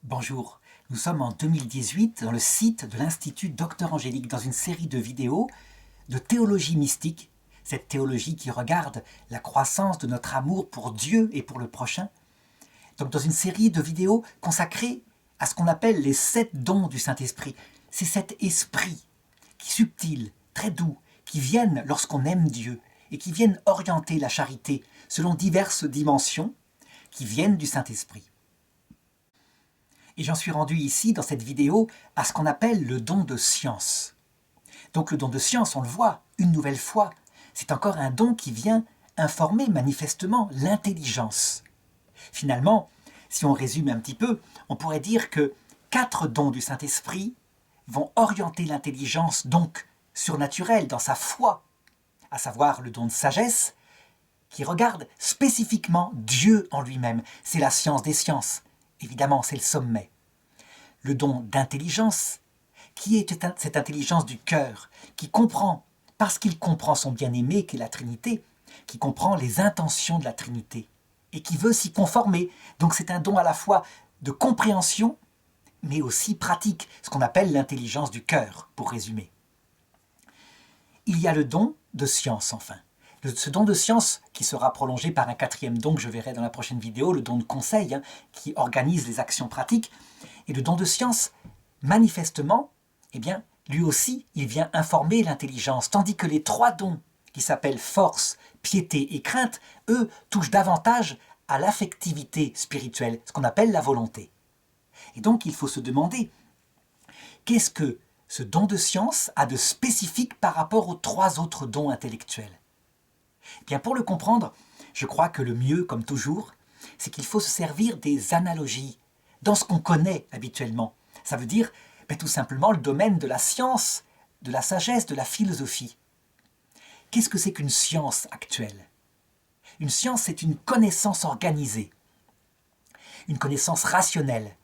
Bonjour, nous sommes en 2018 dans le site de l'Institut Docteur Angélique dans une série de vidéos de théologie mystique, cette théologie qui regarde la croissance de notre amour pour Dieu et pour le prochain. Donc dans une série de vidéos consacrées à ce qu'on appelle les 7 dons du Saint-Esprit. C'est cet esprit qui est subtil, très doux, qui viennent lorsqu'on aime Dieu et qui viennent orienter la charité selon diverses dimensions qui viennent du Saint-Esprit. Et j'en suis rendu ici, dans cette vidéo, à ce qu'on appelle le don de science. Donc le don de science, on le voit, une nouvelle fois, c'est encore un don qui vient informer manifestement l'intelligence. Finalement, si on résume un petit peu, on pourrait dire que 4 dons du Saint-Esprit vont orienter l'intelligence donc surnaturelle dans sa foi, à savoir le don de sagesse, qui regarde spécifiquement Dieu en lui-même. C'est la science des sciences. Évidemment, c'est le sommet. Le don d'intelligence, qui est cette intelligence du cœur, qui comprend, parce qu'il comprend son bien-aimé, qui est la Trinité, qui comprend les intentions de la Trinité, et qui veut s'y conformer. Donc c'est un don à la fois de compréhension, mais aussi pratique, ce qu'on appelle l'intelligence du cœur, pour résumer. Il y a le don de science, enfin. Ce don de science qui sera prolongé par un 4e don que je verrai dans la prochaine vidéo, le don de conseil, qui organise les actions pratiques. Et le don de science, manifestement, eh bien, lui aussi, il vient informer l'intelligence, tandis que les 3 dons, qui s'appellent force, piété et crainte, eux, touchent davantage à l'affectivité spirituelle, ce qu'on appelle la volonté. Et donc, il faut se demander, qu'est-ce que ce don de science a de spécifique par rapport aux 3 autres dons intellectuels ? Bien, pour le comprendre, je crois que le mieux, comme toujours, c'est qu'il faut se servir des analogies dans ce qu'on connaît habituellement. Ça veut dire tout simplement le domaine de la science, de la sagesse, de la philosophie. Qu'est-ce que c'est qu'une science actuelle ? Une science, c'est une connaissance organisée, une connaissance rationnelle,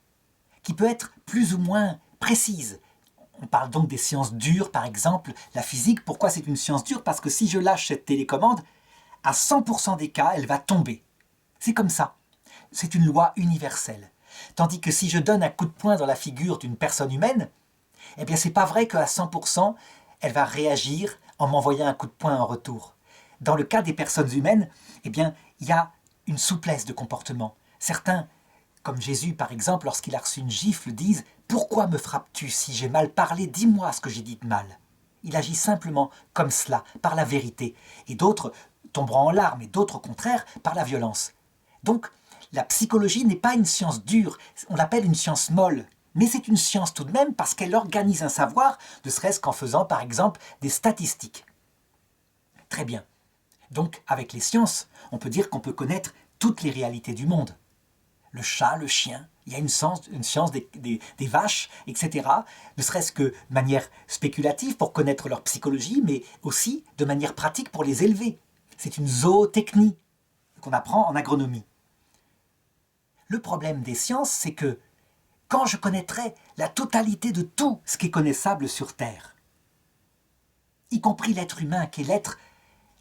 qui peut être plus ou moins précise. On parle donc des sciences dures, par exemple, la physique. Pourquoi c'est une science dure ? Parce que si je lâche cette télécommande, à 100% des cas, elle va tomber. C'est comme ça. C'est une loi universelle. Tandis que si je donne un coup de poing dans la figure d'une personne humaine, eh bien c'est pas vrai qu'à 100%, elle va réagir en m'envoyant un coup de poing en retour. Dans le cas des personnes humaines, eh bien il y a une souplesse de comportement. Certains, comme Jésus par exemple, lorsqu'il a reçu une gifle, disent « Pourquoi me frappes-tu si j'ai mal parlé ? Dis-moi ce que j'ai dit de mal. » Il agit simplement comme cela, par la vérité. Et d'autres tomberont en larmes, et d'autres au contraire, par la violence. Donc, la psychologie n'est pas une science dure, on l'appelle une science molle. Mais c'est une science tout de même parce qu'elle organise un savoir, ne serait-ce qu'en faisant par exemple des statistiques. Très bien. Donc, avec les sciences, on peut dire qu'on peut connaître toutes les réalités du monde. Le chat, le chien, il y a une science des vaches, etc. Ne serait-ce que de manière spéculative pour connaître leur psychologie, mais aussi de manière pratique pour les élever. C'est une zootechnie qu'on apprend en agronomie. Le problème des sciences, c'est que quand je connaîtrai la totalité de tout ce qui est connaissable sur Terre, y compris l'être humain qui est l'être,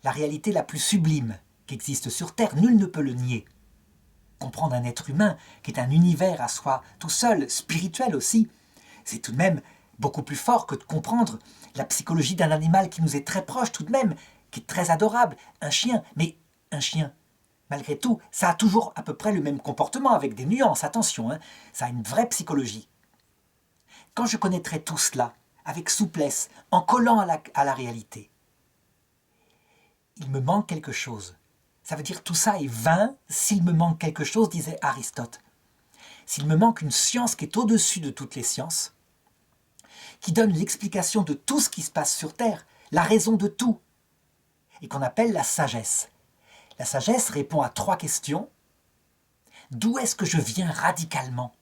la réalité la plus sublime qui existe sur Terre, nul ne peut le nier. Comprendre un être humain qui est un univers à soi tout seul, spirituel aussi, c'est tout de même beaucoup plus fort que de comprendre la psychologie d'un animal qui nous est très proche tout de même, qui est très adorable, un chien. Mais un chien, malgré tout, ça a toujours à peu près le même comportement, avec des nuances, attention, ça a une vraie psychologie. Quand je connaîtrai tout cela, avec souplesse, en collant à la réalité, il me manque quelque chose. Ça veut dire tout ça est vain s'il me manque quelque chose, disait Aristote. S'il me manque une science qui est au-dessus de toutes les sciences, qui donne l'explication de tout ce qui se passe sur Terre, la raison de tout, et qu'on appelle la sagesse. La sagesse répond à 3 questions. D'où est-ce que je viens radicalement ?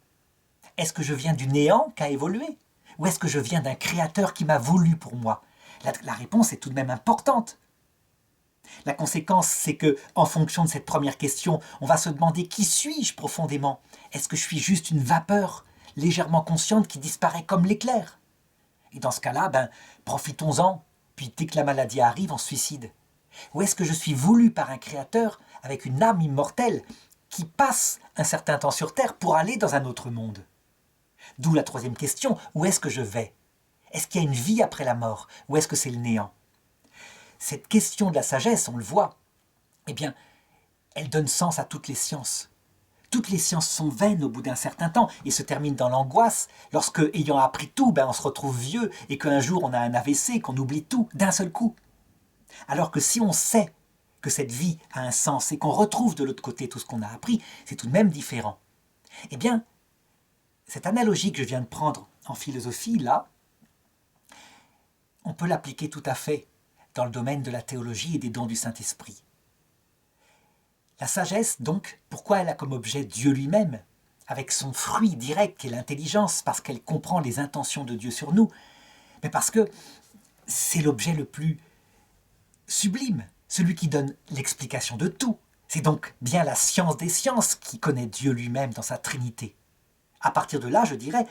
Est-ce que je viens du néant qui a évolué ? Ou est-ce que je viens d'un créateur qui m'a voulu pour moi ? La réponse est tout de même importante. La conséquence, c'est que, en fonction de cette première question, on va se demander qui suis-je profondément ? Est-ce que je suis juste une vapeur légèrement consciente qui disparaît comme l'éclair ? Et dans ce cas-là, profitons-en, puis dès que la maladie arrive, on se suicide. Ou est-ce que je suis voulu par un créateur avec une âme immortelle qui passe un certain temps sur Terre pour aller dans un autre monde ? D'où la troisième question, où est-ce que je vais? Est-ce qu'il y a une vie après la mort? Ou est-ce que c'est le néant? Cette question de la sagesse, on le voit, eh bien, elle donne sens à toutes les sciences. Toutes les sciences sont vaines au bout d'un certain temps et se terminent dans l'angoisse lorsque, ayant appris tout, on se retrouve vieux et qu'un jour on a un AVC, qu'on oublie tout d'un seul coup. Alors que si on sait que cette vie a un sens et qu'on retrouve de l'autre côté tout ce qu'on a appris, c'est tout de même différent. Eh bien, cette analogie que je viens de prendre en philosophie, là, on peut l'appliquer tout à fait dans le domaine de la théologie et des dons du Saint-Esprit. La sagesse, donc, pourquoi elle a comme objet Dieu lui-même, avec son fruit direct qui est l'intelligence, parce qu'elle comprend les intentions de Dieu sur nous, mais parce que c'est l'objet le plus sublime, celui qui donne l'explication de tout. C'est donc bien la science des sciences qui connaît Dieu lui-même dans sa Trinité. À partir de là, je dirais,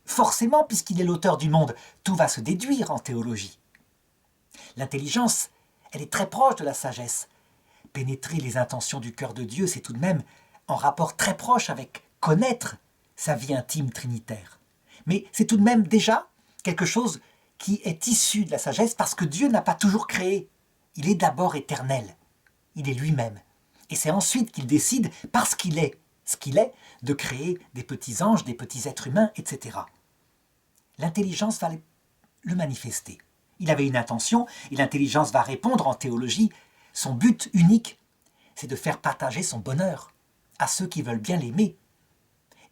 forcément, puisqu'il est l'auteur du monde, tout va se déduire en théologie. L'intelligence, elle est très proche de la sagesse. Pénétrer les intentions du cœur de Dieu, c'est tout de même en rapport très proche avec connaître sa vie intime trinitaire. Mais c'est tout de même déjà quelque chose qui est issu de la sagesse parce que Dieu n'a pas toujours créé. Il est d'abord éternel. Il est lui-même. Et c'est ensuite qu'il décide, parce qu'il est ce qu'il est, de créer des petits anges, des petits êtres humains, etc. L'intelligence va le manifester. Il avait une intention et l'intelligence va répondre en théologie. Son but unique, c'est de faire partager son bonheur à ceux qui veulent bien l'aimer.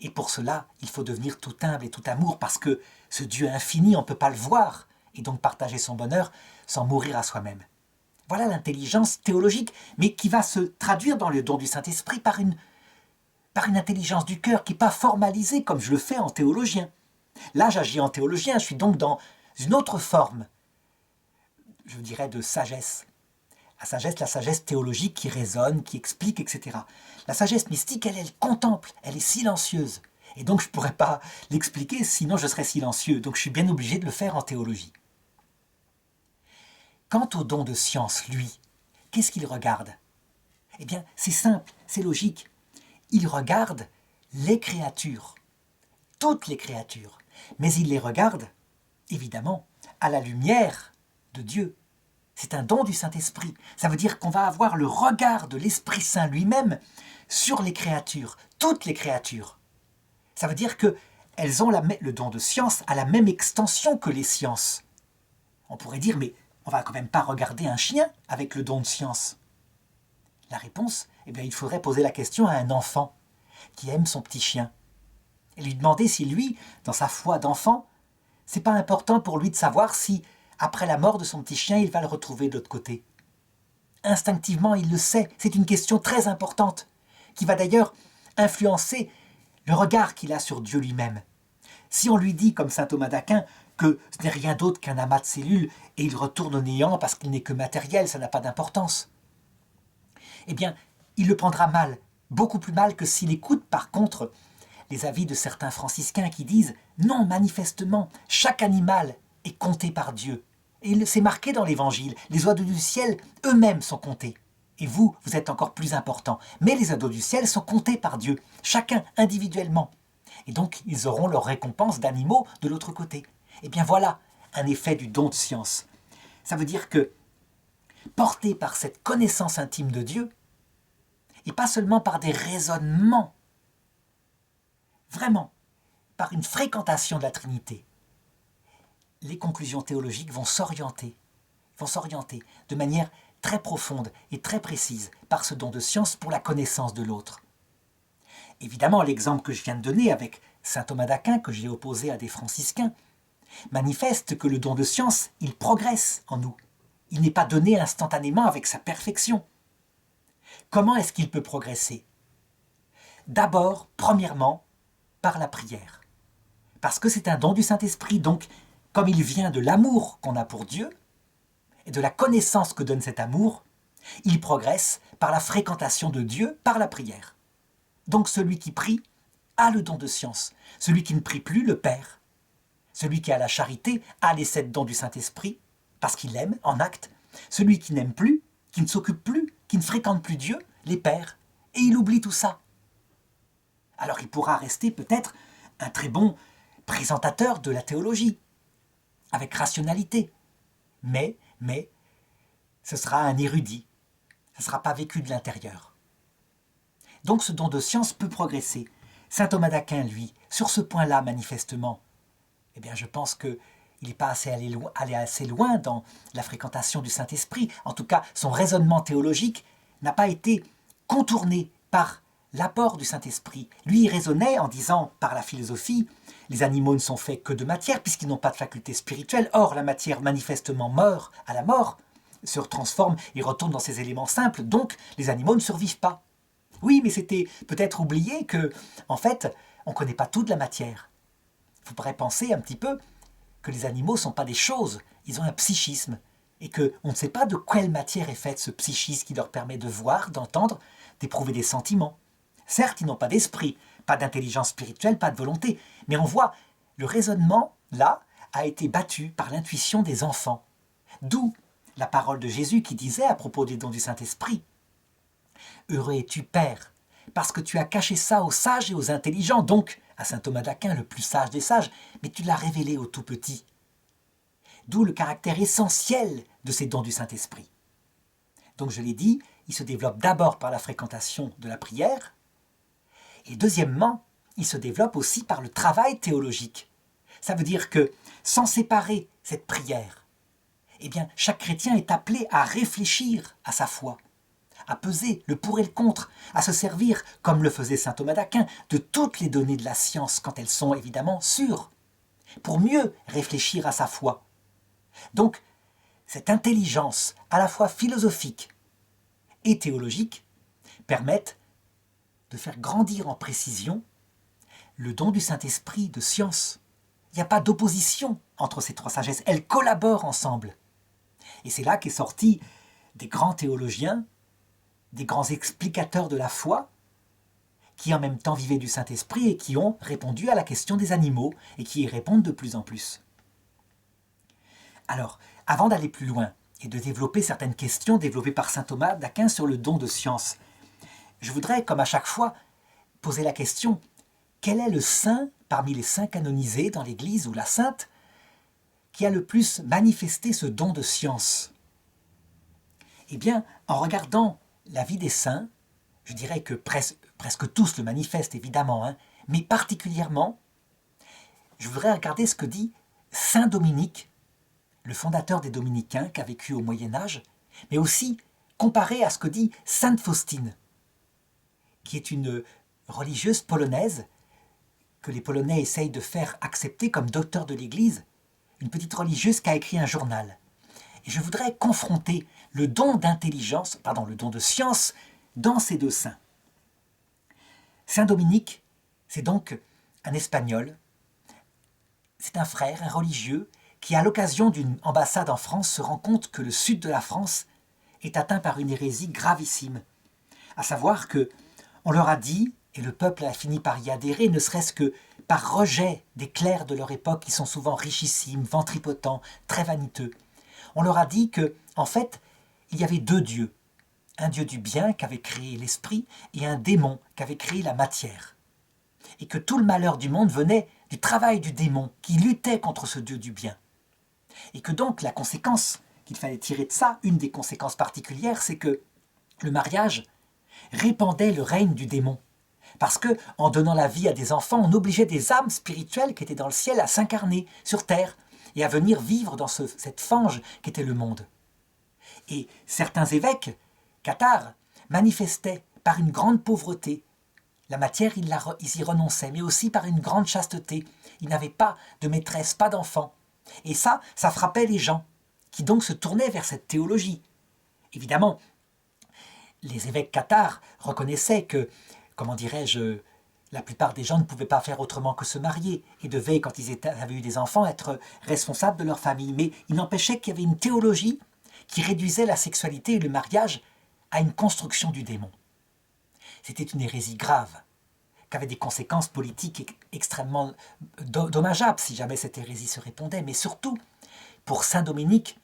Et pour cela, il faut devenir tout humble et tout amour parce que ce Dieu infini, on ne peut pas le voir et donc partager son bonheur sans mourir à soi-même. Voilà l'intelligence théologique, mais qui va se traduire dans le don du Saint-Esprit par une intelligence du cœur qui n'est pas formalisée comme je le fais en théologien. Là, j'agis en théologien, je suis donc dans une autre forme, je dirais, de sagesse. La sagesse théologique qui résonne, qui explique, etc. La sagesse mystique, elle contemple, elle est silencieuse. Et donc, je ne pourrais pas l'expliquer, sinon je serais silencieux. Donc, je suis bien obligé de le faire en théologie. Quant au don de science, lui, qu'est-ce qu'il regarde? Eh bien, c'est simple, c'est logique. Il regarde les créatures, toutes les créatures. Mais il les regarde, évidemment, à la lumière de Dieu. C'est un don du Saint-Esprit. Ça veut dire qu'on va avoir le regard de l'Esprit Saint lui-même sur les créatures, toutes les créatures. Ça veut dire qu'elles ont le don de science à la même extension que les sciences. On pourrait dire, mais on ne va quand même pas regarder un chien avec le don de science. La réponse, eh bien, il faudrait poser la question à un enfant qui aime son petit chien et lui demander si lui, dans sa foi d'enfant, c'est pas important pour lui de savoir si, après la mort de son petit chien, il va le retrouver de l'autre côté. Instinctivement, il le sait. C'est une question très importante, qui va d'ailleurs influencer le regard qu'il a sur Dieu lui-même. Si on lui dit, comme saint Thomas d'Aquin, que ce n'est rien d'autre qu'un amas de cellules et il retourne au néant parce qu'il n'est que matériel, ça n'a pas d'importance, eh bien, il le prendra mal, beaucoup plus mal que s'il écoute, par contre, les avis de certains franciscains qui disent « Non, manifestement, chaque animal est compté par Dieu. » Et c'est marqué dans l'Évangile, les oiseaux du ciel eux-mêmes sont comptés. Et vous, vous êtes encore plus important. Mais les oiseaux du ciel sont comptés par Dieu, chacun individuellement. Et donc, ils auront leur récompense d'animaux de l'autre côté. Eh bien voilà un effet du don de science. Ça veut dire que, porté par cette connaissance intime de Dieu, et pas seulement par des raisonnements, vraiment, par une fréquentation de la Trinité, les conclusions théologiques vont s'orienter de manière très profonde et très précise par ce don de science pour la connaissance de l'autre. Évidemment, l'exemple que je viens de donner avec saint Thomas d'Aquin, que j'ai opposé à des franciscains, manifeste que le don de science, il progresse en nous. Il n'est pas donné instantanément avec sa perfection. Comment est-ce qu'il peut progresser? D'abord, premièrement, par la prière. Parce que c'est un don du Saint-Esprit, donc comme il vient de l'amour qu'on a pour Dieu, et de la connaissance que donne cet amour, il progresse par la fréquentation de Dieu, par la prière. Donc celui qui prie a le don de science. Celui qui ne prie plus le perd. Celui qui a la charité a les 7 dons du Saint-Esprit, parce qu'il aime en acte. Celui qui n'aime plus, qui ne s'occupe plus, qui ne fréquente plus Dieu, les perd. Et il oublie tout ça. Alors il pourra rester peut-être un très bon présentateur de la théologie, avec rationalité. Mais, ce sera un érudit. Ça ne sera pas vécu de l'intérieur. Donc ce don de science peut progresser. Saint Thomas d'Aquin, lui, sur ce point-là, manifestement, eh bien, je pense qu'il n'est pas allé assez loin dans la fréquentation du Saint-Esprit. En tout cas, son raisonnement théologique n'a pas été contourné par l'apport du Saint-Esprit. Lui, il raisonnait en disant, par la philosophie, les animaux ne sont faits que de matière, puisqu'ils n'ont pas de faculté spirituelle. Or, la matière manifestement meurt à la mort, se transforme et retourne dans ses éléments simples, donc les animaux ne survivent pas. Oui, mais c'était peut-être oublié que, en fait, on ne connaît pas tout de la matière. Il faudrait penser un petit peu que les animaux ne sont pas des choses, ils ont un psychisme, et qu'on ne sait pas de quelle matière est faite ce psychisme qui leur permet de voir, d'entendre, d'éprouver des sentiments. Certes, ils n'ont pas d'esprit, pas d'intelligence spirituelle, pas de volonté, mais on voit, le raisonnement, là, a été battu par l'intuition des enfants. D'où la parole de Jésus qui disait à propos des dons du Saint-Esprit, « Heureux es-tu, Père, parce que tu as caché ça aux sages et aux intelligents, donc à saint Thomas d'Aquin, le plus sage des sages, mais tu l'as révélé aux tout petits. » D'où le caractère essentiel de ces dons du Saint-Esprit. Donc je l'ai dit, il se développe d'abord par la fréquentation de la prière, et deuxièmement, il se développe aussi par le travail théologique. Ça veut dire que, sans séparer cette prière, eh bien, chaque chrétien est appelé à réfléchir à sa foi, à peser le pour et le contre, à se servir, comme le faisait saint Thomas d'Aquin, de toutes les données de la science quand elles sont évidemment sûres, pour mieux réfléchir à sa foi. Donc, cette intelligence à la fois philosophique et théologique permettent de faire grandir en précision le don du Saint-Esprit de science. Il n'y a pas d'opposition entre ces trois sagesses, elles collaborent ensemble. Et c'est là qu'est sorti des grands théologiens, des grands explicateurs de la foi, qui en même temps vivaient du Saint-Esprit et qui ont répondu à la question des animaux et qui y répondent de plus en plus. Alors, avant d'aller plus loin et de développer certaines questions développées par saint Thomas d'Aquin sur le don de science, je voudrais, comme à chaque fois, poser la question, quel est le saint parmi les saints canonisés dans l'Église ou la sainte qui a le plus manifesté ce don de science? Eh bien, en regardant la vie des saints, je dirais que presque tous le manifestent évidemment, mais particulièrement, je voudrais regarder ce que dit saint Dominique, le fondateur des Dominicains qui a vécu au Moyen-Âge, mais aussi comparé à ce que dit sainte Faustine, qui est une religieuse polonaise que les Polonais essayent de faire accepter comme docteur de l'Église, une petite religieuse qui a écrit un journal. Et je voudrais confronter le don le don de science dans ces deux saints. Saint Dominique, c'est donc un Espagnol, c'est un frère, un religieux, qui à l'occasion d'une ambassade en France se rend compte que le sud de la France est atteint par une hérésie gravissime. À savoir que on leur a dit, et le peuple a fini par y adhérer, ne serait-ce que par rejet des clercs de leur époque qui sont souvent richissimes, ventripotents, très vaniteux. On leur a dit que, en fait, il y avait deux dieux. Un dieu du bien qui avait créé l'esprit et un démon qui avait créé la matière. Et que tout le malheur du monde venait du travail du démon qui luttait contre ce dieu du bien. Et que donc la conséquence qu'il fallait tirer de ça, une des conséquences particulières, c'est que le mariage répandait le règne du démon. Parce que, en donnant la vie à des enfants, on obligeait des âmes spirituelles qui étaient dans le ciel à s'incarner sur terre et à venir vivre dans cette fange qu'était le monde. Et certains évêques, cathares, manifestaient par une grande pauvreté. La matière, ils y renonçaient, mais aussi par une grande chasteté. Ils n'avaient pas de maîtresse, pas d'enfants. Et ça frappait les gens, qui donc se tournaient vers cette théologie. Évidemment, les évêques cathares reconnaissaient que, la plupart des gens ne pouvaient pas faire autrement que se marier et devaient, quand ils avaient eu des enfants, être responsables de leur famille. Mais il n'empêchait qu'il y avait une théologie qui réduisait la sexualité et le mariage à une construction du démon. C'était une hérésie grave, qui avait des conséquences politiques extrêmement dommageables si jamais cette hérésie se répandait. Mais surtout, pour saint Dominique,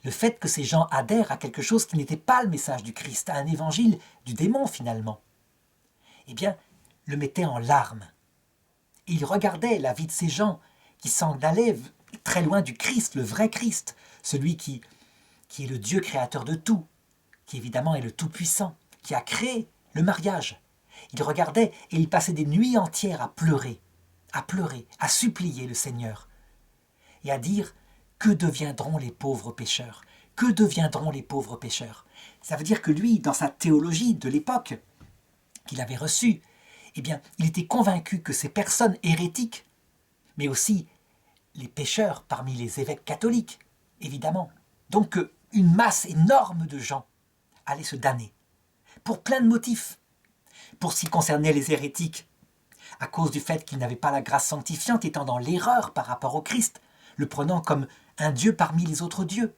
le fait que ces gens adhèrent à quelque chose qui n'était pas le message du Christ, à un évangile du démon finalement, eh bien, le mettait en larmes. Et il regardait la vie de ces gens qui s'en allaient très loin du Christ, le vrai Christ, celui qui est le Dieu créateur de tout, qui évidemment est le Tout-Puissant, qui a créé le mariage. Il regardait et il passait des nuits entières à pleurer, à supplier le Seigneur et à dire « Que deviendront les pauvres pécheurs ? Que deviendront les pauvres pécheurs ?» Ça veut dire que lui, dans sa théologie de l'époque qu'il avait reçue, eh bien, il était convaincu que ces personnes hérétiques, mais aussi les pécheurs parmi les évêques catholiques, évidemment, donc une masse énorme de gens allaient se damner, pour plein de motifs. Pour ce qui concernait les hérétiques, à cause du fait qu'ils n'avaient pas la grâce sanctifiante, étant dans l'erreur par rapport au Christ, le prenant comme un Dieu parmi les autres dieux.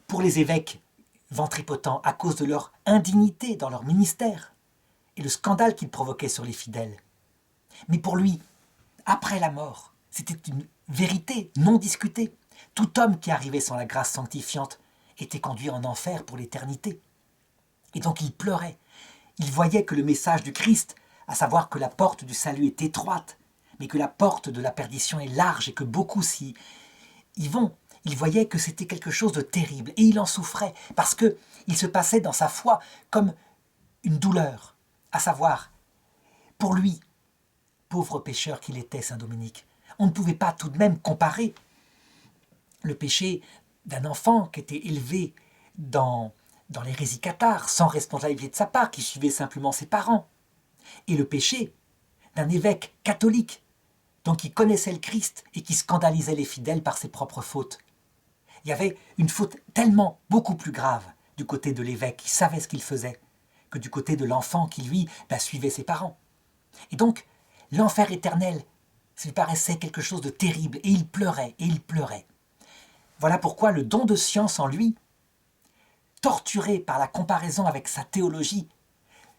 Pour les évêques ventripotents, à cause de leur indignité dans leur ministère et le scandale qu'ils provoquaient sur les fidèles. Mais pour lui, après la mort, c'était une vérité non discutée. Tout homme qui arrivait sans la grâce sanctifiante était conduit en enfer pour l'éternité. Et donc il pleurait. Il voyait que le message du Christ, à savoir que la porte du salut est étroite, mais que la porte de la perdition est large et que beaucoup s'y vont, il voyait que c'était quelque chose de terrible et il en souffrait parce qu'il se passait dans sa foi comme une douleur, à savoir, pour lui, pauvre pécheur qu'il était, saint Dominique, on ne pouvait pas tout de même comparer le péché d'un enfant qui était élevé dans l'hérésie cathare, sans responsabilité de sa part, qui suivait simplement ses parents, et le péché d'un évêque catholique, donc qui connaissait le Christ et qui scandalisait les fidèles par ses propres fautes. Il y avait une faute tellement beaucoup plus grave du côté de l'évêque qui savait ce qu'il faisait que du côté de l'enfant qui, lui, suivait ses parents. Et donc, l'enfer éternel, ça lui paraissait quelque chose de terrible, et il pleurait, et il pleurait. Voilà pourquoi le don de science en lui, torturé par la comparaison avec sa théologie,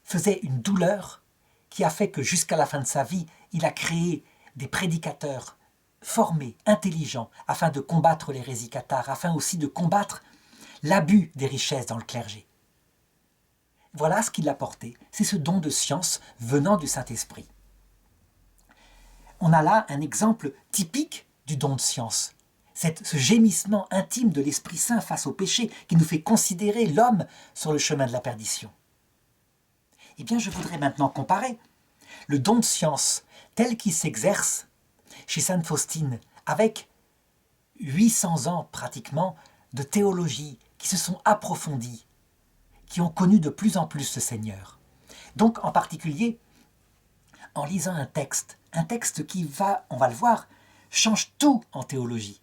faisait une douleur qui a fait que jusqu'à la fin de sa vie, il a créé des prédicateurs formés, intelligents, afin de combattre l'hérésie cathare, afin aussi de combattre l'abus des richesses dans le clergé. Voilà ce qu'il a porté, c'est ce don de science venant du Saint-Esprit. On a là un exemple typique du don de science, ce gémissement intime de l'Esprit Saint face au péché qui nous fait considérer l'homme sur le chemin de la perdition. Eh bien, je voudrais maintenant comparer le don de science tel qu'il s'exerce chez Sainte Faustine avec 800 ans pratiquement de théologie qui se sont approfondies, qui ont connu de plus en plus ce Seigneur. Donc, en particulier, en lisant un texte qui va, on va le voir, change tout en théologie.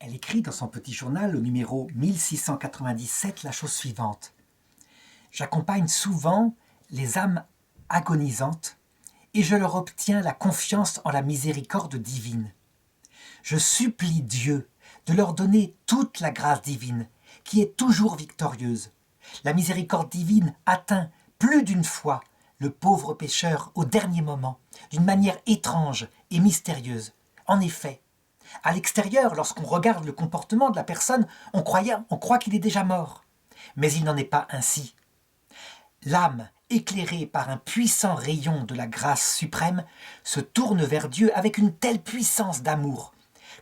Elle écrit dans son petit journal, au numéro 1697, la chose suivante. « J'accompagne souvent les âmes agonisantes et je leur obtiens la confiance en la miséricorde divine. Je supplie Dieu de leur donner toute la grâce divine, qui est toujours victorieuse. La miséricorde divine atteint plus d'une fois le pauvre pécheur au dernier moment, d'une manière étrange et mystérieuse. En effet, à l'extérieur, lorsqu'on regarde le comportement de la personne, on croit qu'il est déjà mort. Mais il n'en est pas ainsi. L'âme, éclairée par un puissant rayon de la grâce suprême, se tourne vers Dieu avec une telle puissance d'amour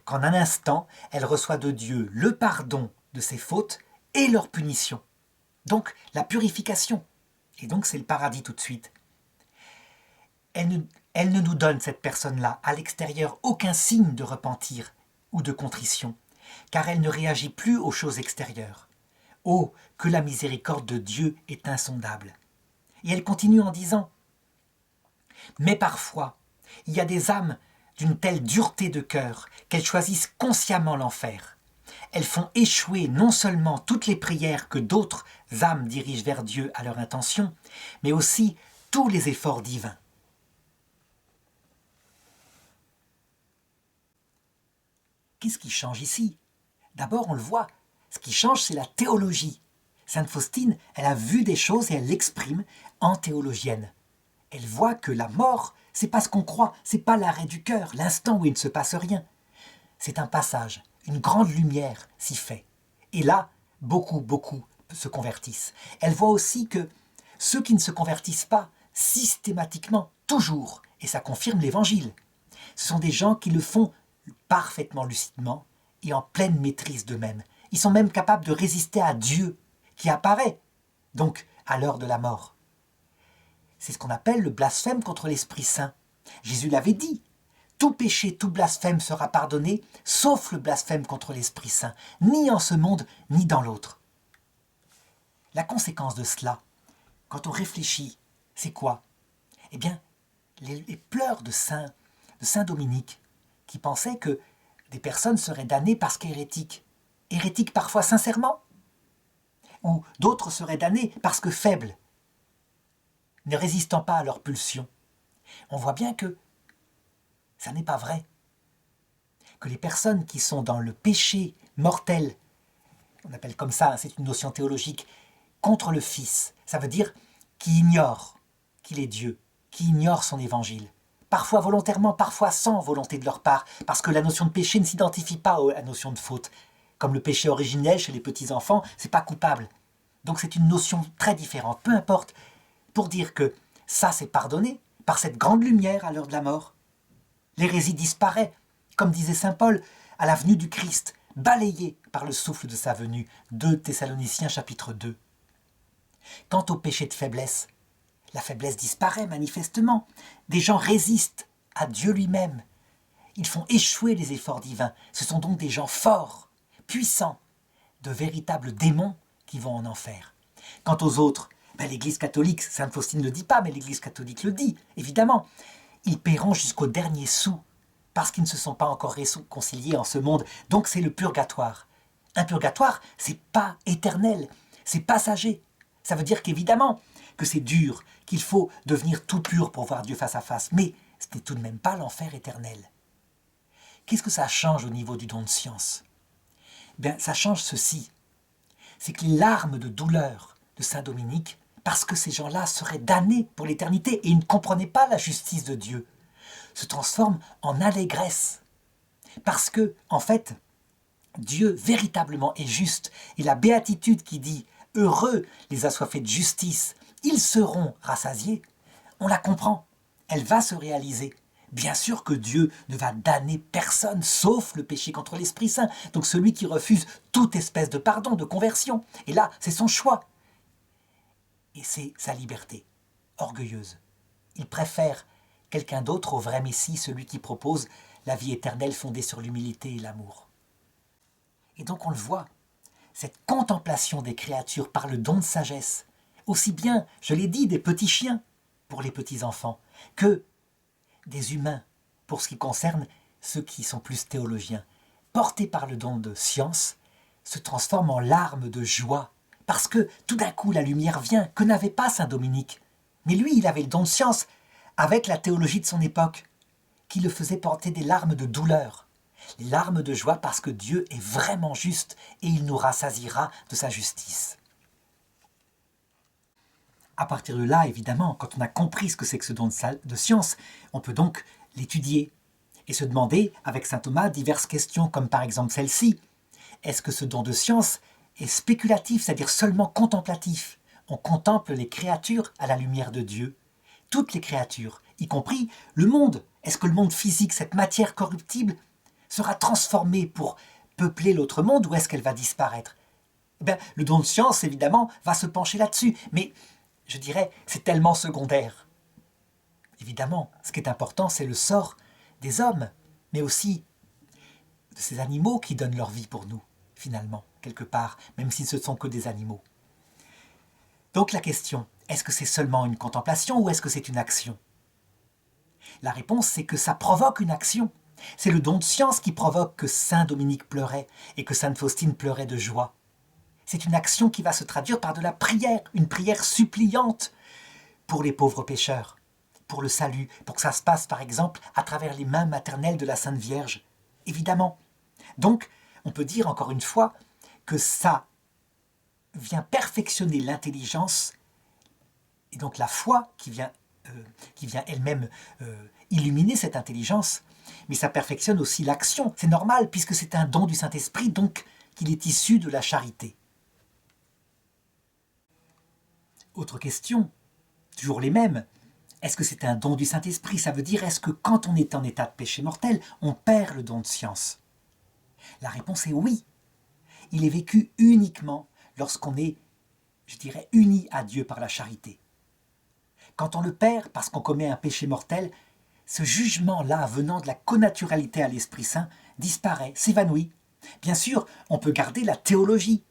qu'en un instant, elle reçoit de Dieu le pardon de ses fautes et leur punition. Donc la purification. Et donc c'est le paradis tout de suite. Elle ne nous donne, cette personne-là, à l'extérieur, aucun signe de repentir ou de contrition, car elle ne réagit plus aux choses extérieures. Oh, que la miséricorde de Dieu est insondable. Et elle continue en disant « Mais parfois, il y a des âmes d'une telle dureté de cœur qu'elles choisissent consciemment l'enfer. Elles font échouer non seulement toutes les prières que d'autres âmes dirigent vers Dieu à leur intention, mais aussi tous les efforts divins. » Qu'est-ce qui change ici? D'abord, on le voit, ce qui change, c'est la théologie. Sainte Faustine, elle a vu des choses et elle l'exprime en théologienne. Elle voit que la mort, c'est pas ce qu'on croit, c'est pas l'arrêt du cœur, l'instant où il ne se passe rien. C'est un passage, une grande lumière s'y fait. Et là, beaucoup se convertissent. Elle voit aussi que ceux qui ne se convertissent pas, systématiquement, toujours, Et ça confirme l'Évangile. Ce sont des gens qui le font parfaitement lucidement et en pleine maîtrise d'eux-mêmes. Ils sont même capables de résister à Dieu qui apparaît, donc à l'heure de la mort. C'est ce qu'on appelle le blasphème contre l'Esprit Saint. Jésus l'avait dit. Tout péché, tout blasphème sera pardonné, sauf le blasphème contre l'Esprit Saint, ni en ce monde, ni dans l'autre. La conséquence de cela, quand on réfléchit, c'est quoi? Eh bien, les pleurs de saint Dominique, qui pensait que des personnes seraient damnées parce qu'hérétiques. Hérétiques parfois sincèrement. Ou d'autres seraient damnés parce que faibles, ne résistant pas à leurs pulsions. On voit bien que ça n'est pas vrai. Que les personnes qui sont dans le péché mortel, on appelle comme ça, c'est une notion théologique, contre le Fils, ça veut dire qui ignore qu'il est Dieu, qui ignore son évangile. Parfois volontairement, parfois sans volonté de leur part, parce que la notion de péché ne s'identifie pas à la notion de faute. Comme le péché originel chez les petits-enfants, c'est pas coupable. Donc c'est une notion très différente, peu importe, pour dire que ça c'est pardonné par cette grande lumière à l'heure de la mort. L'hérésie disparaît, comme disait saint Paul, à la venue du Christ, balayée par le souffle de sa venue. 2 Thessaloniciens chapitre 2. Quant au péché de faiblesse, la faiblesse disparaît manifestement. Des gens résistent à Dieu lui-même. Ils font échouer les efforts divins. Ce sont donc des gens forts, puissants, de véritables démons qui vont en enfer. Quant aux autres, l'Église catholique, sainte Faustine ne le dit pas, mais l'Église catholique le dit, évidemment. Ils paieront jusqu'au dernier sou, parce qu'ils ne se sont pas encore réconciliés en ce monde. Donc c'est le purgatoire. Un purgatoire, c'est pas éternel, c'est passager. Ça veut dire qu'évidemment que c'est dur, qu'il faut devenir tout pur pour voir Dieu face à face, mais ce n'est tout de même pas l'enfer éternel. Qu'est-ce que ça change au niveau du don de science? Bien, ça change ceci, c'est que les larmes de douleur de saint Dominique, parce que ces gens-là seraient damnés pour l'éternité et ils ne comprenaient pas la justice de Dieu, se transforment en allégresse. Parce que, en fait, Dieu véritablement est juste. Et la béatitude qui dit « Heureux les assoiffés de justice, ils seront rassasiés », on la comprend. Elle va se réaliser. Bien sûr que Dieu ne va damner personne, sauf le péché contre l'Esprit Saint. Donc celui qui refuse toute espèce de pardon, de conversion. Et là, c'est son choix. Et c'est sa liberté, orgueilleuse. Il préfère quelqu'un d'autre au vrai Messie, celui qui propose la vie éternelle fondée sur l'humilité et l'amour. Et donc on le voit, cette contemplation des créatures par le don de sagesse, aussi bien, je l'ai dit, des petits chiens pour les petits-enfants, que des humains pour ce qui concerne ceux qui sont plus théologiens, portés par le don de science, se transforment en larmes de joie, parce que tout d'un coup la lumière vient, que n'avait pas saint Dominique. Mais lui, il avait le don de science, avec la théologie de son époque, qui le faisait porter des larmes de douleur, les larmes de joie parce que Dieu est vraiment juste et il nous rassasiera de sa justice. À partir de là, évidemment, quand on a compris ce que c'est que ce don de science, on peut donc l'étudier et se demander, avec saint Thomas, diverses questions, comme par exemple celle-ci. Est-ce que ce don de science est spéculatif, c'est-à-dire seulement contemplatif? On contemple les créatures à la lumière de Dieu. Toutes les créatures, y compris le monde. Est-ce que le monde physique, cette matière corruptible, sera transformée pour peupler l'autre monde ou est-ce qu'elle va disparaître? Eh bien, le don de science, évidemment, va se pencher là-dessus. Mais, je dirais, c'est tellement secondaire. Évidemment, ce qui est important, c'est le sort des hommes, mais aussi de ces animaux qui donnent leur vie pour nous, finalement, quelque part, même si ce ne sont que des animaux. Donc la question, est-ce que c'est seulement une contemplation ou est-ce que c'est une action? La réponse, c'est que ça provoque une action. C'est le don de science qui provoque que saint Dominique pleurait et que sainte Faustine pleurait de joie. C'est une action qui va se traduire par de la prière, une prière suppliante pour les pauvres pécheurs, pour le salut, pour que ça se passe par exemple à travers les mains maternelles de la Sainte Vierge. Évidemment. Donc, on peut dire encore une fois que ça vient perfectionner l'intelligence et donc la foi qui vient elle-même illuminer cette intelligence, mais ça perfectionne aussi l'action. C'est normal puisque c'est un don du Saint-Esprit, donc qu'il est issu de la charité. Autre question, toujours les mêmes. Est-ce que c'est un don du Saint-Esprit? Ça veut dire, est-ce que quand on est en état de péché mortel, on perd le don de science? La réponse est oui. Il est vécu uniquement lorsqu'on est, je dirais, uni à Dieu par la charité. Quand on le perd parce qu'on commet un péché mortel, ce jugement-là, venant de la connaturalité à l'Esprit Saint, disparaît, s'évanouit. Bien sûr, on peut garder la théologie.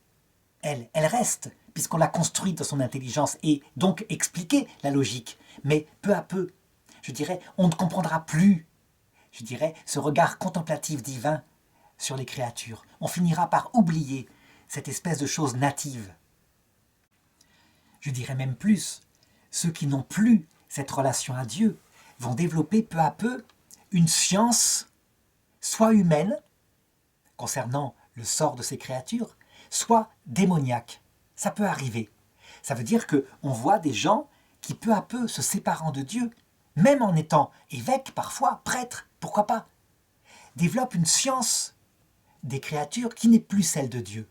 Elle reste, puisqu'on l'a construite dans son intelligence et donc expliquer la logique. Mais peu à peu, je dirais, on ne comprendra plus, je dirais, ce regard contemplatif divin sur les créatures. On finira par oublier cette espèce de chose native. Je dirais même plus, ceux qui n'ont plus cette relation à Dieu vont développer peu à peu une science, soit humaine, concernant le sort de ces créatures, soit démoniaque. Ça peut arriver. Ça veut dire qu'on voit des gens qui, peu à peu, se séparant de Dieu, même en étant évêques parfois, prêtres, pourquoi pas, développent une science des créatures qui n'est plus celle de Dieu.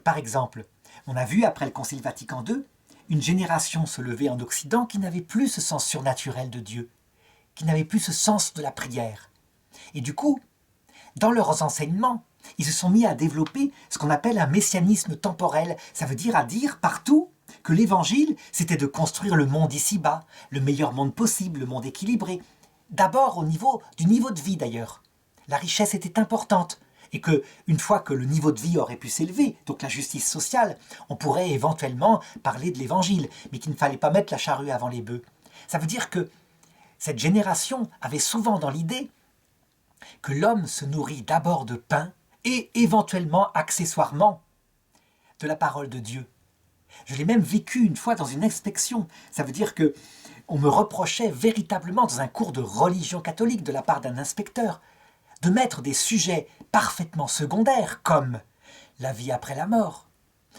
Par exemple, on a vu après le Concile Vatican II, une génération se lever en Occident qui n'avait plus ce sens surnaturel de Dieu, qui n'avait plus ce sens de la prière. Et du coup, dans leurs enseignements, ils se sont mis à développer ce qu'on appelle un messianisme temporel. Ça veut dire à dire partout que l'évangile, c'était de construire le monde ici-bas, le meilleur monde possible, le monde équilibré. D'abord du niveau de vie d'ailleurs. La richesse était importante. Et que, une fois que le niveau de vie aurait pu s'élever, donc la justice sociale, on pourrait éventuellement parler de l'évangile, mais qu'il ne fallait pas mettre la charrue avant les bœufs. Ça veut dire que cette génération avait souvent dans l'idée que l'homme se nourrit d'abord de pain et éventuellement, accessoirement, de la parole de Dieu. Je l'ai même vécu une fois dans une inspection. Ça veut dire que on me reprochait véritablement dans un cours de religion catholique de la part d'un inspecteur de mettre des sujets parfaitement secondaires comme la vie après la mort,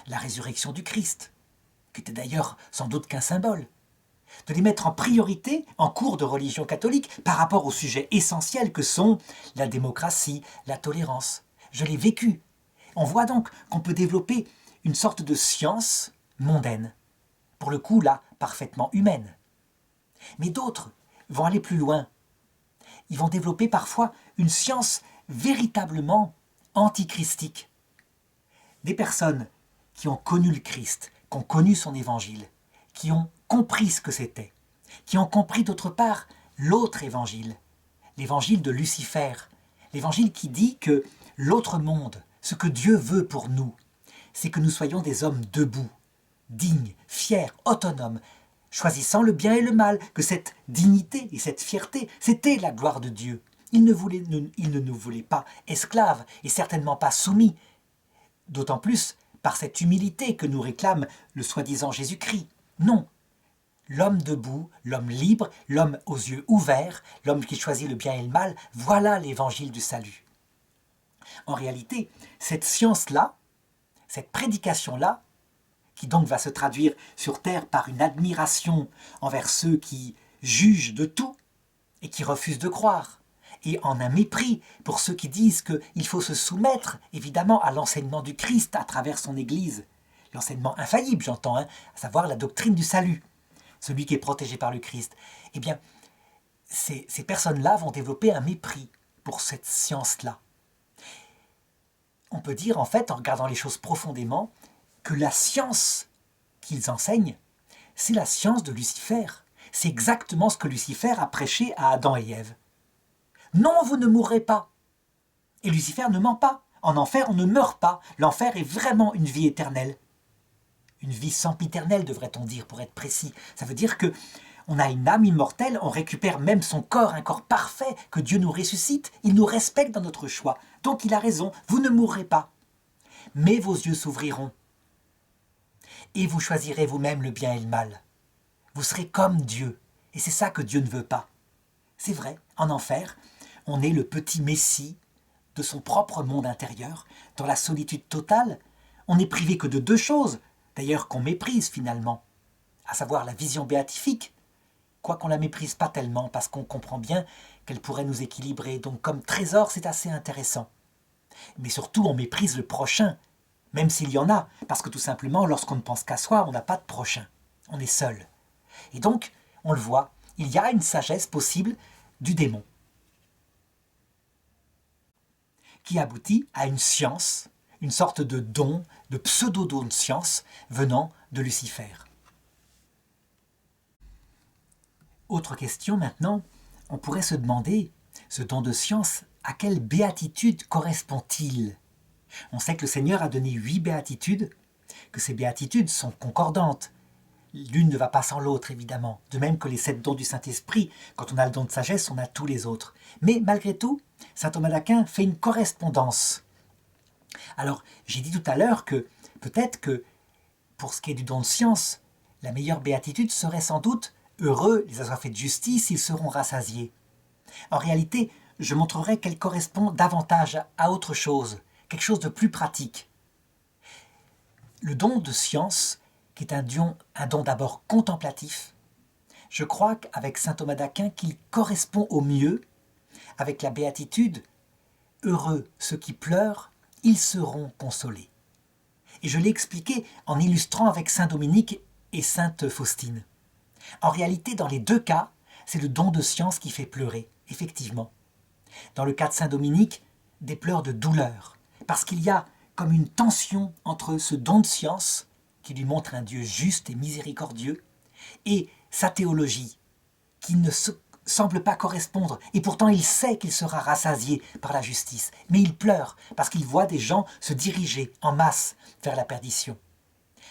la résurrection du Christ, qui était d'ailleurs sans doute qu'un symbole, de les mettre en priorité en cours de religion catholique par rapport aux sujets essentiels que sont la démocratie, la tolérance. Je l'ai vécu. On voit donc qu'on peut développer une sorte de science mondaine, pour le coup là, parfaitement humaine. Mais d'autres vont aller plus loin. Ils vont développer parfois une science véritablement antichristique. Des personnes qui ont connu le Christ, qui ont connu son évangile, qui ont compris ce que c'était, qui ont compris d'autre part l'autre évangile, l'évangile de Lucifer, l'évangile qui dit que l'autre monde, ce que Dieu veut pour nous, c'est que nous soyons des hommes debout, dignes, fiers, autonomes, choisissant le bien et le mal, que cette dignité et cette fierté, c'était la gloire de Dieu. Il ne nous voulait pas esclaves et certainement pas soumis, d'autant plus par cette humilité que nous réclame le soi-disant Jésus-Christ. Non, l'homme debout, l'homme libre, l'homme aux yeux ouverts, l'homme qui choisit le bien et le mal, voilà l'évangile du salut. En réalité, cette science-là, cette prédication-là, qui donc va se traduire sur terre par une admiration envers ceux qui jugent de tout et qui refusent de croire, et en un mépris pour ceux qui disent qu'il faut se soumettre évidemment à l'enseignement du Christ à travers son Église, l'enseignement infaillible j'entends, à savoir la doctrine du salut, celui qui est protégé par le Christ. Eh bien, ces personnes-là vont développer un mépris pour cette science-là. On peut dire en fait, en regardant les choses profondément, que la science qu'ils enseignent, c'est la science de Lucifer. C'est exactement ce que Lucifer a prêché à Adam et Ève. Non, vous ne mourrez pas. Et Lucifer ne ment pas. En enfer, on ne meurt pas. L'enfer est vraiment une vie éternelle. Une vie sempiternelle, devrait-on dire, pour être précis. Ça veut dire que on a une âme immortelle, on récupère même son corps, un corps parfait, que Dieu nous ressuscite. Il nous respecte dans notre choix. Donc il a raison, vous ne mourrez pas. Mais vos yeux s'ouvriront. Et vous choisirez vous-même le bien et le mal. Vous serez comme Dieu. Et c'est ça que Dieu ne veut pas. C'est vrai, en enfer, on est le petit messie de son propre monde intérieur. Dans la solitude totale, on n'est privé que de deux choses, d'ailleurs qu'on méprise finalement, à savoir la vision béatifique, quoiqu'on ne la méprise pas tellement, parce qu'on comprend bien qu'elle pourrait nous équilibrer. Donc comme trésor, c'est assez intéressant. Mais surtout, on méprise le prochain, même s'il y en a, parce que tout simplement, lorsqu'on ne pense qu'à soi, on n'a pas de prochain. On est seul. Et donc, on le voit, il y a une sagesse possible du démon, qui aboutit à une science, une sorte de don, de pseudo-don de science venant de Lucifer. Autre question maintenant, on pourrait se demander, ce don de science, à quelle béatitude correspond-il? On sait que le Seigneur a donné 8 béatitudes, que ces béatitudes sont concordantes. L'une ne va pas sans l'autre, évidemment. De même que les 7 dons du Saint-Esprit, quand on a le don de sagesse, on a tous les autres. Mais malgré tout, saint Thomas d'Aquin fait une correspondance. Alors, j'ai dit tout à l'heure que peut-être que, pour ce qui est du don de science, la meilleure béatitude serait sans doute « Heureux les assoiffés de justice, ils seront rassasiés ». En réalité, je montrerai qu'elle correspond davantage à autre chose, quelque chose de plus pratique. Le don de science, qui est un don d'abord contemplatif, je crois qu'avec saint Thomas d'Aquin qu'il correspond au mieux avec la béatitude « Heureux ceux qui pleurent, ils seront consolés ». Et je l'ai expliqué en illustrant avec saint Dominique et sainte Faustine. En réalité, dans les deux cas, c'est le don de science qui fait pleurer, effectivement. Dans le cas de saint Dominique, des pleurs de douleur, parce qu'il y a comme une tension entre ce don de science, qui lui montre un Dieu juste et miséricordieux, et sa théologie, qui ne semble pas correspondre, et pourtant il sait qu'il sera rassasié par la justice, mais il pleure, parce qu'il voit des gens se diriger en masse vers la perdition.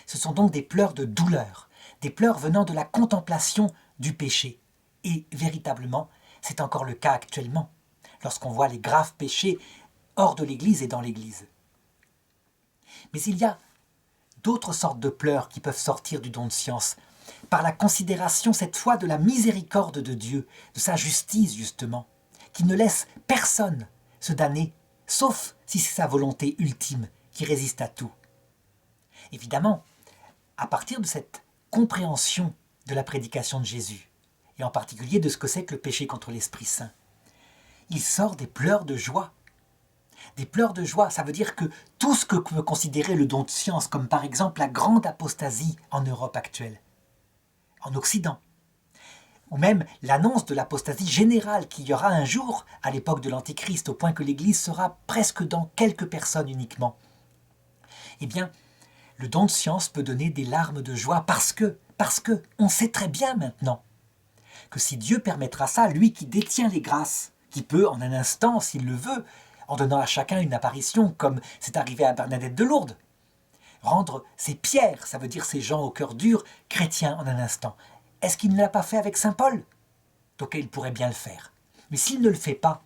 Ce sont donc des pleurs de douleur, des pleurs venant de la contemplation du péché. Et véritablement, c'est encore le cas actuellement, lorsqu'on voit les graves péchés hors de l'Église et dans l'Église. Mais il y a d'autres sortes de pleurs qui peuvent sortir du don de science, par la considération cette fois de la miséricorde de Dieu, de sa justice justement, qui ne laisse personne se damner, sauf si c'est sa volonté ultime qui résiste à tout. Évidemment, à partir de cette compréhension de la prédication de Jésus, et en particulier de ce que c'est que le péché contre l'Esprit Saint, il sort des pleurs de joie. Des pleurs de joie, ça veut dire que tout ce que peut considérer le don de science, comme par exemple la grande apostasie en Europe actuelle, en Occident, ou même l'annonce de l'apostasie générale qu'il y aura un jour à l'époque de l'Antéchrist, au point que l'Église sera presque dans quelques personnes uniquement. Eh bien, le don de science peut donner des larmes de joie parce que on sait très bien maintenant que si Dieu permettra ça, lui qui détient les grâces, qui peut en un instant, s'il le veut, en donnant à chacun une apparition, comme c'est arrivé à Bernadette de Lourdes, rendre ces pierres, ça veut dire ces gens au cœur dur, chrétiens en un instant. Est-ce qu'il ne l'a pas fait avec saint Paul? Donc il pourrait bien le faire. Mais s'il ne le fait pas,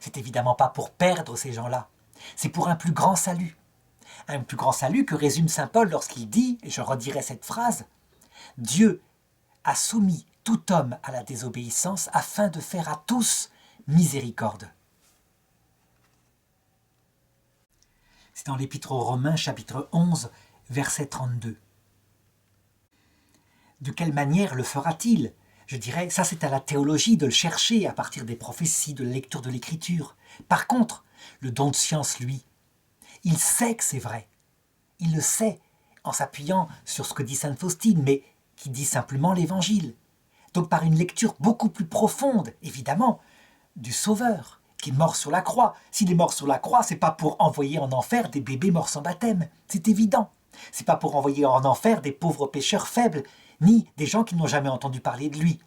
c'est évidemment pas pour perdre ces gens-là, c'est pour un plus grand salut. Un plus grand salut que résume saint Paul lorsqu'il dit, et je redirai cette phrase, « Dieu a soumis tout homme à la désobéissance afin de faire à tous miséricorde. » C'est dans l'Épître aux Romains, chapitre 11, verset 32. De quelle manière le fera-t-il? Je dirais, ça c'est à la théologie de le chercher à partir des prophéties, de la lecture de l'Écriture. Par contre, le don de science, lui, il sait que c'est vrai. Il le sait en s'appuyant sur ce que dit sainte Faustine, mais qui dit simplement l'Évangile. Donc par une lecture beaucoup plus profonde, évidemment, du Sauveur, qui est mort sur la croix. S'il est mort sur la croix, c'est pas pour envoyer en enfer des bébés morts sans baptême. C'est évident. C'est pas pour envoyer en enfer des pauvres pécheurs faibles, ni des gens qui n'ont jamais entendu parler de lui.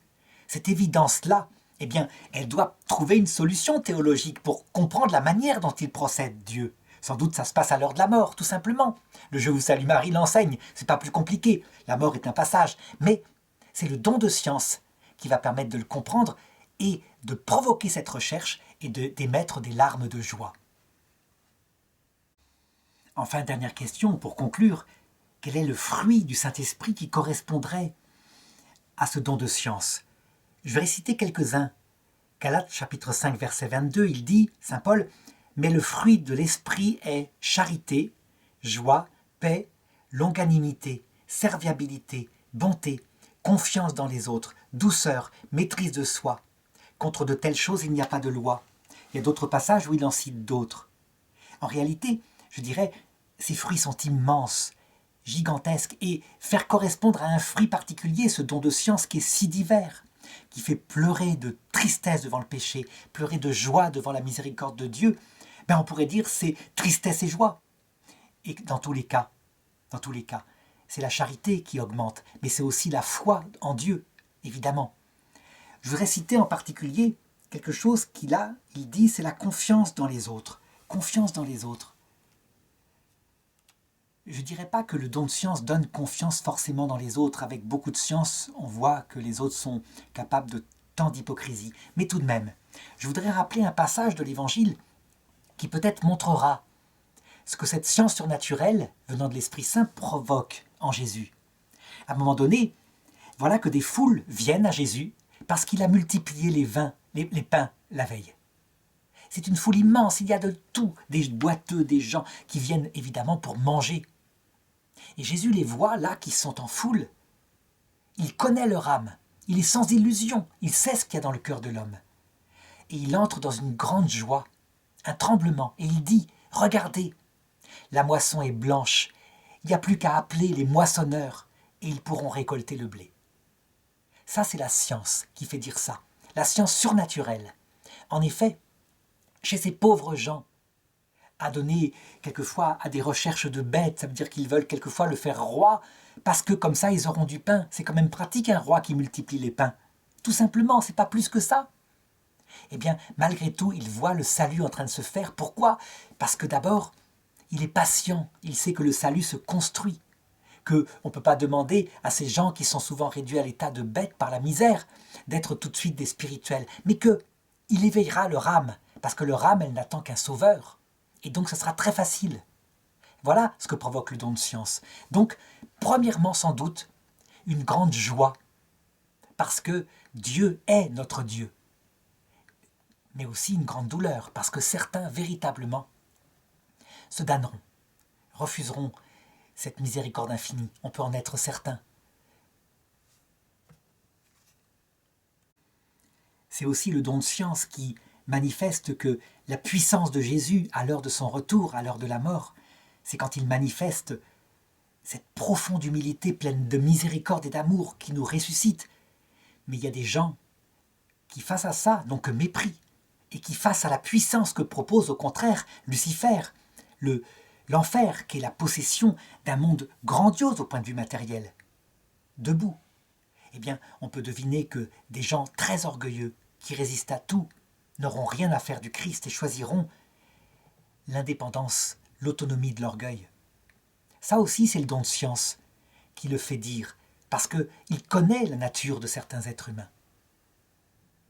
Cette évidence-là, eh bien, elle doit trouver une solution théologique pour comprendre la manière dont il procède, Dieu. Sans doute ça se passe à l'heure de la mort, tout simplement. Le Je vous salue Marie l'enseigne, c'est pas plus compliqué. La mort est un passage, mais c'est le don de science qui va permettre de le comprendre et de provoquer cette recherche et d'émettre des larmes de joie. Enfin, dernière question pour conclure, quel est le fruit du Saint-Esprit qui correspondrait à ce don de science? Je vais réciter quelques-uns. Galates chapitre 5 verset 22, il dit, saint Paul, « Mais le fruit de l'Esprit est charité, joie, paix, longanimité, serviabilité, bonté, confiance dans les autres, douceur, maîtrise de soi. Contre de telles choses, il n'y a pas de loi. » Il y a d'autres passages où il en cite d'autres. En réalité, je dirais, ces fruits sont immenses, gigantesques, et faire correspondre à un fruit particulier ce don de science qui est si divers. qui fait pleurer de tristesse devant le péché, pleurer de joie devant la miséricorde de Dieu, ben on pourrait dire c'est tristesse et joie. Et dans tous les cas, c'est la charité qui augmente, mais c'est aussi la foi en Dieu, évidemment. Je voudrais citer en particulier quelque chose il dit, c'est la confiance dans les autres. Confiance dans les autres. Je ne dirais pas que le don de science donne confiance forcément dans les autres. Avec beaucoup de science, on voit que les autres sont capables de tant d'hypocrisie. Mais tout de même, je voudrais rappeler un passage de l'Évangile qui peut-être montrera ce que cette science surnaturelle, venant de l'Esprit Saint, provoque en Jésus. À un moment donné, voilà que des foules viennent à Jésus parce qu'il a multiplié les pains la veille. C'est une foule immense, il y a de tout, des boiteux, des gens qui viennent évidemment pour manger. Et Jésus les voit là qui sont en foule. Il connaît leur âme, il est sans illusion, il sait ce qu'il y a dans le cœur de l'homme. Et il entre dans une grande joie, un tremblement, et il dit « Regardez, la moisson est blanche, il n'y a plus qu'à appeler les moissonneurs et ils pourront récolter le blé. » Ça, c'est la science qui fait dire ça, la science surnaturelle. En effet, chez ces pauvres gens, à donner quelquefois à des recherches de bêtes, ça veut dire qu'ils veulent quelquefois le faire roi, parce que comme ça ils auront du pain. C'est quand même pratique un roi qui multiplie les pains. Tout simplement, c'est pas plus que ça. Eh bien, malgré tout, il voit le salut en train de se faire. Pourquoi ? Parce que d'abord, il est patient, il sait que le salut se construit, qu'on ne peut pas demander à ces gens qui sont souvent réduits à l'état de bêtes par la misère, d'être tout de suite des spirituels, mais qu'il éveillera leur âme, parce que leur âme, elle n'attend qu'un sauveur. Et donc, ce sera très facile. Voilà ce que provoque le don de science. Donc, premièrement, sans doute, une grande joie, parce que Dieu est notre Dieu. Mais aussi une grande douleur, parce que certains, véritablement, se damneront, refuseront cette miséricorde infinie. On peut en être certain. C'est aussi le don de science qui manifeste que la puissance de Jésus à l'heure de son retour, à l'heure de la mort, c'est quand il manifeste cette profonde humilité pleine de miséricorde et d'amour qui nous ressuscite. Mais il y a des gens qui, face à ça, n'ont que mépris, et qui, face à la puissance que propose au contraire Lucifer, l'enfer, qui est la possession d'un monde grandiose au point de vue matériel, debout, eh bien, on peut deviner que des gens très orgueilleux, qui résistent à tout, n'auront rien à faire du Christ et choisiront l'indépendance, l'autonomie de l'orgueil. Ça aussi, c'est le don de science qui le fait dire, parce qu'il connaît la nature de certains êtres humains.